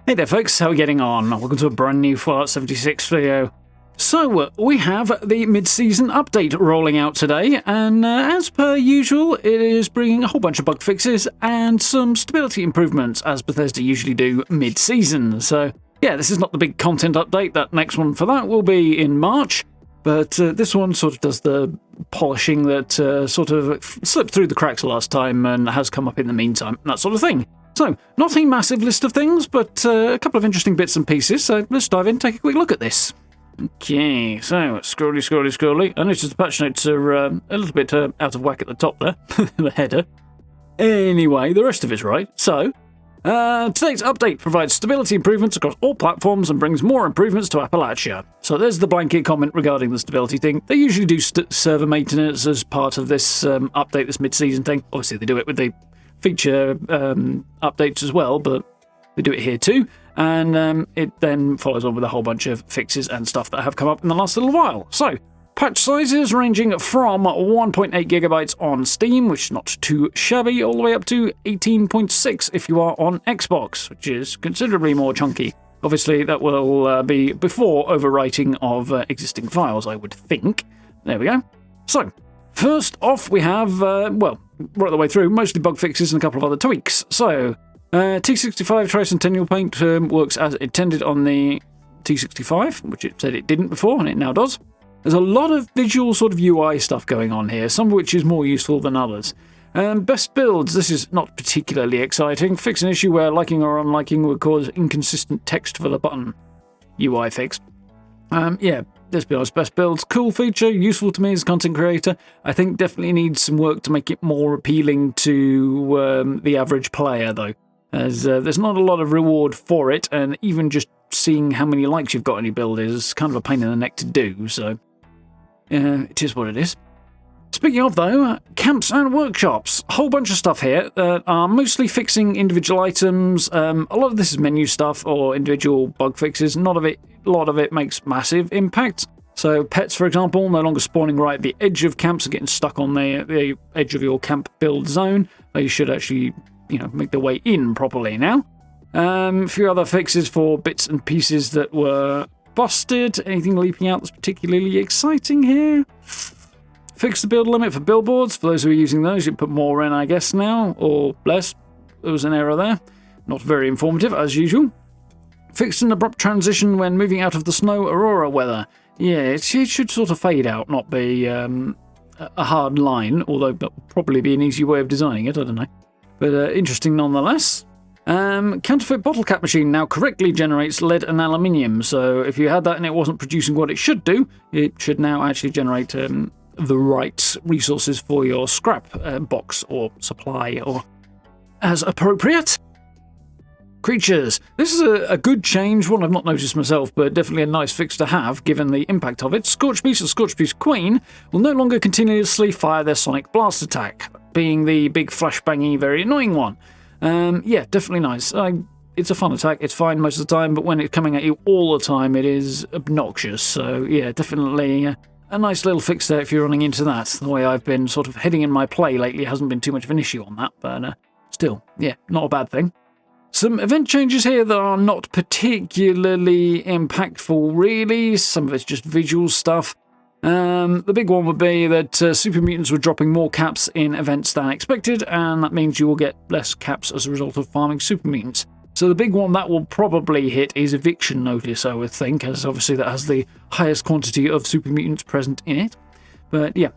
Hey there folks, how are we getting on? Welcome to a brand new Fallout 76 video. So, we have the mid-season update rolling out today, and as per usual, it is bringing a whole bunch of bug fixes and some stability improvements, as Bethesda usually do mid-season. So, yeah, this is not the big content update. That next one for that will be in March, but this one sort of does the polishing that sort of slipped through the cracks last time and has come up in the meantime, that sort of thing. So, not a massive list of things, but a couple of interesting bits and pieces, so let's dive in and take a quick look at this. Okay, so, scrolly. I noticed the patch notes are a little bit out of whack at the top there, the header. Anyway, the rest of it's right. So, today's update provides stability improvements across all platforms and brings more improvements to Appalachia. So there's the blanket comment regarding the stability thing. They usually do server maintenance as part of this update, this mid-season thing. Obviously, they do it with the feature updates as well, but they do it here too, and it then follows on with a whole bunch of fixes and stuff that have come up in the last little while. So, patch sizes ranging from 1.8 gigabytes on Steam, which is not too shabby, all the way up to 18.6 if you are on Xbox, which is considerably more chunky. Obviously, that will be before overwriting of existing files, I would think. There we go. So, first off, we have, well, right the way through, mostly bug fixes and a couple of other tweaks. So, T65 Tricentennial Paint works as intended on the T65, which it said it didn't before, and it now does. There's a lot of visual sort of UI stuff going on here, some of which is more useful than others. Best builds, this is not particularly exciting. Fix an issue where liking or unliking would cause inconsistent text for the button. UI fix. Yeah, let's be honest, best builds, cool feature, useful to me as a content creator. I think definitely needs some work to make it more appealing to the average player, though, as there's not a lot of reward for it, and even just seeing how many likes you've got on your build is kind of a pain in the neck to do, so it is what it is. Speaking of, though, camps and workshops. A whole bunch of stuff here that are mostly fixing individual items. A lot of this is menu stuff or individual bug fixes. A lot of it makes massive impacts. So pets, for example, no longer spawning right at the edge of camps and getting stuck on the edge of your camp build zone. They should actually, make their way in properly now. A few other fixes for bits and pieces that were busted. Anything leaping out that's particularly exciting here? Fix the build limit for billboards. For those who are using those, you put more in, I guess, now, or less. There was an error there. Not very informative, as usual. Fixed an abrupt transition when moving out of the snow aurora weather. Yeah, it should sort of fade out, not be a hard line, although that would probably be an easy way of designing it, I don't know. But interesting nonetheless. Counterfeit bottle cap machine now correctly generates lead and aluminium, so if you had that and it wasn't producing what it should do, it should now actually generate the right resources for your scrap box or supply, or as appropriate. Creatures. This is a good change, one I've not noticed myself, but definitely a nice fix to have, given the impact of it. Scorchbeasts and Scorchbeast Queen will no longer continuously fire their sonic blast attack, being the big flash-bangy, very annoying one. Yeah, definitely nice. It's a fun attack, it's fine most of the time, but when it's coming at you all the time, it is obnoxious. So, yeah, definitely a nice little fix there if you're running into that. The way I've been sort of heading in my play lately hasn't been too much of an issue on that, but still, yeah, not a bad thing. Some event changes here that are not particularly impactful, really. Some of it's just visual stuff. The big one would be that super mutants were dropping more caps in events than expected, and that means you will get less caps as a result of farming super mutants. So the big one that will probably hit is eviction notice, I would think, as obviously that has the highest quantity of super mutants present in it. But yeah,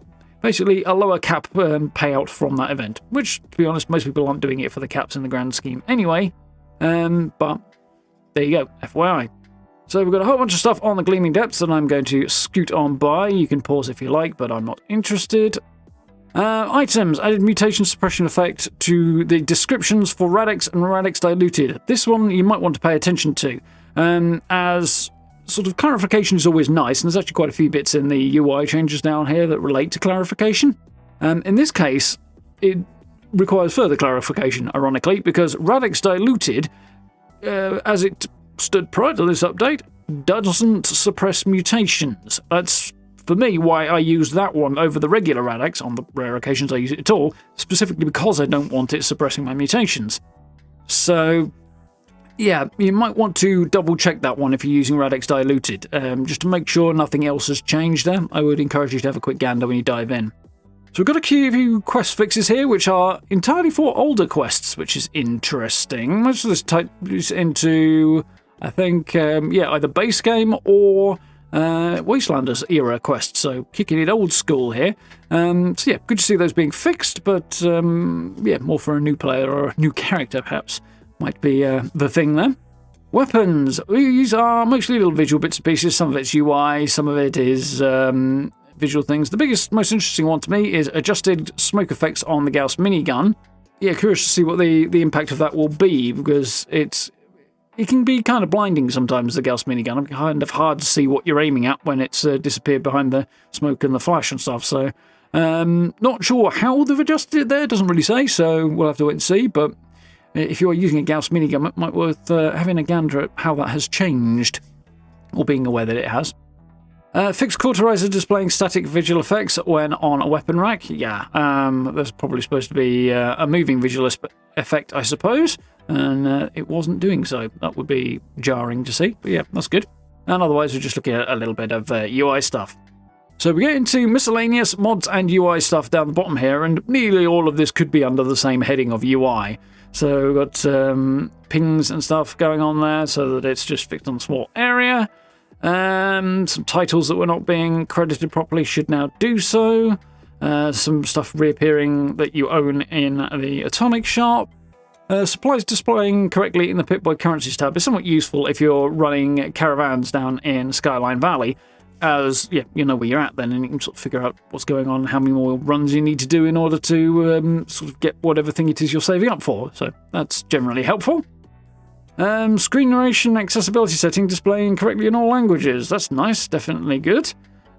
basically a lower cap payout from that event, which, to be honest, most people aren't doing it for the caps in the grand scheme anyway. But there you go, FYI. So we've got a whole bunch of stuff on the Gleaming Depths that I'm going to scoot on by. You can pause if you like, but I'm not interested. Items. Added mutation suppression effect to the descriptions for Radix and Radix Diluted. This one you might want to pay attention to, as sort of clarification is always nice, and there's actually quite a few bits in the UI changes down here that relate to clarification. In this case, it requires further clarification, ironically, because Radix Diluted, as it stood prior to this update, doesn't suppress mutations. That's, for me, why I use that one over the regular Radix on the rare occasions I use it at all, specifically because I don't want it suppressing my mutations. So, Yeah, you might want to double check that one if you're using Radix Diluted, just to make sure nothing else has changed there. I would encourage you to have a quick gander when you dive in. So we've got a few quest fixes here, which are entirely for older quests, which is interesting. Most of this ties into, I think, either base game or Wastelanders era quests, so kicking it old school here. So yeah, good to see those being fixed, but more for a new player or a new character perhaps might be the thing there. Weapons. These are mostly little visual bits and pieces. Some of it's UI, some of it is visual things. The biggest, most interesting one to me is adjusted smoke effects on the Gauss minigun. Yeah, curious to see what the impact of that will be, because it can be kind of blinding sometimes, the Gauss minigun. It's kind of hard to see what you're aiming at when it's disappeared behind the smoke and the flash and stuff. So, not sure how they've adjusted it there. It doesn't really say, so we'll have to wait and see. But if you're using a Gauss minigun, it might be worth having a gander at how that has changed, or being aware that it has. Fixed cauterizer displaying static visual effects when on a weapon rack. Yeah, there's probably supposed to be a moving visual effect, I suppose, and it wasn't doing so. That would be jarring to see, but yeah, that's good. And otherwise, we're just looking at a little bit of UI stuff. So we get into miscellaneous mods and UI stuff down the bottom here, and nearly all of this could be under the same heading of UI. So we've got pings and stuff going on there, so that it's just fixed on a small area. Some titles that were not being credited properly should now do so. Some stuff reappearing that you own in the Atomic Shop. Supplies displaying correctly in the Pip-Boy Currencies tab is somewhat useful if you're running caravans down in Skyline Valley, as you know where you're at then, and you can sort of figure out what's going on, how many more runs you need to do in order to sort of get whatever thing it is you're saving up for. So that's generally helpful. Screen narration accessibility setting displaying correctly in all languages. That's nice, definitely good.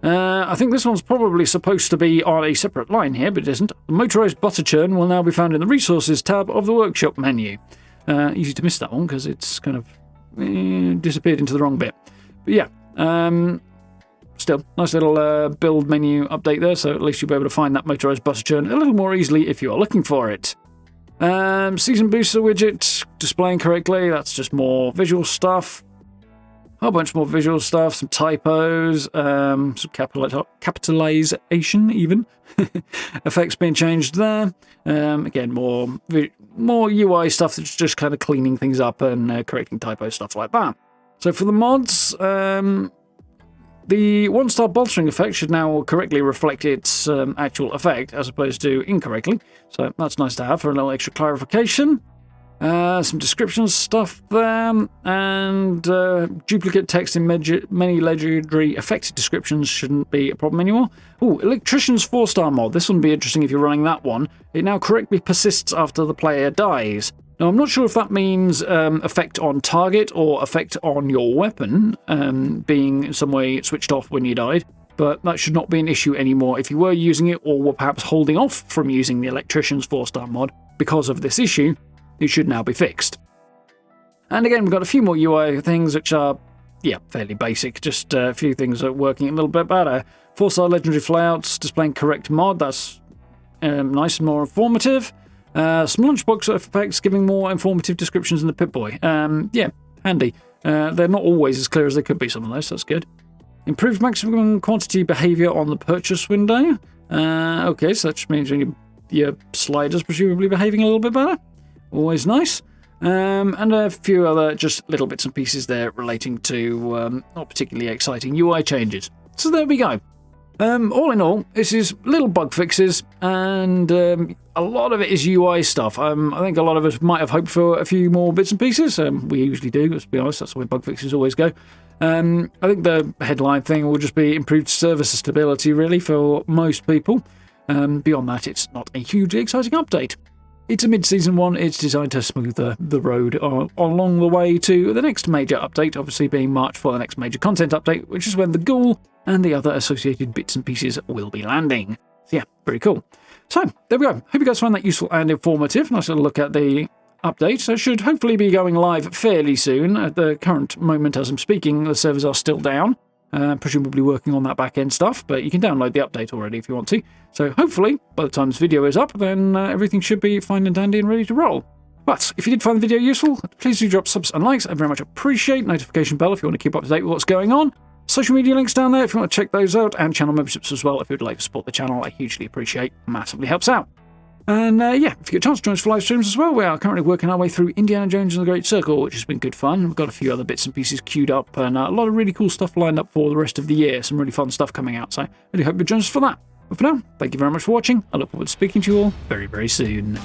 I think this one's probably supposed to be on a separate line here, but it isn't. The motorized butter churn will now be found in the resources tab of the workshop menu. Easy to miss that one because it's kind of disappeared into the wrong bit. But yeah, still, nice little build menu update there, so at least you'll be able to find that motorized butter churn a little more easily if you are looking for it. Season booster widget displaying correctly. That's just more visual stuff. A whole bunch more visual stuff, some typos, some capitalization even. Effects being changed there. Again, more UI stuff that's just kind of cleaning things up and correcting typo stuff like that. So for the mods, the one-star bolstering effect should now correctly reflect its actual effect as opposed to incorrectly. So that's nice to have for a little extra clarification. Some description stuff there, and duplicate text in many legendary affected descriptions shouldn't be a problem anymore. Ooh, Electrician's 4-star mod. This one would be interesting if you're running that one. It now correctly persists after the player dies. Now, I'm not sure if that means effect on target or effect on your weapon being in some way switched off when you died, but that should not be an issue anymore if you were using it or were perhaps holding off from using the Electrician's 4-star mod because of this issue. It should now be fixed. And again, we've got a few more UI things which are, fairly basic. Just a few things that are working a little bit better. 4-star legendary flyouts displaying correct mod. That's nice and more informative. Some lunchbox effects giving more informative descriptions in the Pip-Boy. Handy. They're not always as clear as they could be, some of those, so that's good. Improved maximum quantity behavior on the purchase window. Okay, so that just means when your sliders presumably behaving a little bit better. Always nice. And a few other just little bits and pieces there relating to not particularly exciting UI changes. So there we go. All in all, this is little bug fixes, and a lot of it is UI stuff. I think a lot of us might have hoped for a few more bits and pieces. We usually do, let's be honest. That's the way bug fixes always go. I think the headline thing will just be improved service stability, really, for most people. Beyond that, it's not a hugely exciting update. It's a mid-season one. It's designed to smooth the road along the way to the next major update, obviously being March for the next major content update, which is when the Ghoul and the other associated bits and pieces will be landing. So yeah, pretty cool. So there we go. Hope you guys find that useful and informative. Nice little look at the update. So it should hopefully be going live fairly soon. At the current moment as I'm speaking, the servers are still down. Presumably working on that back-end stuff, but you can download the update already if you want to. So hopefully, by the time this video is up, then everything should be fine and dandy and ready to roll. But if you did find the video useful, please do drop subs and likes. I very much appreciate. Notification bell if you want to keep up to date with what's going on. Social media links down there if you want to check those out, and channel memberships as well if you would like to support the channel. I hugely appreciate. Massively helps out. And yeah, if you get a chance, join us for live streams as well. We are currently working our way through Indiana Jones and the Great Circle, which has been good fun. We've got a few other bits and pieces queued up, and a lot of really cool stuff lined up for the rest of the year. Some really fun stuff coming out, so I really hope you join us for that. But for now, thank you very much for watching. I look forward to speaking to you all very, very soon.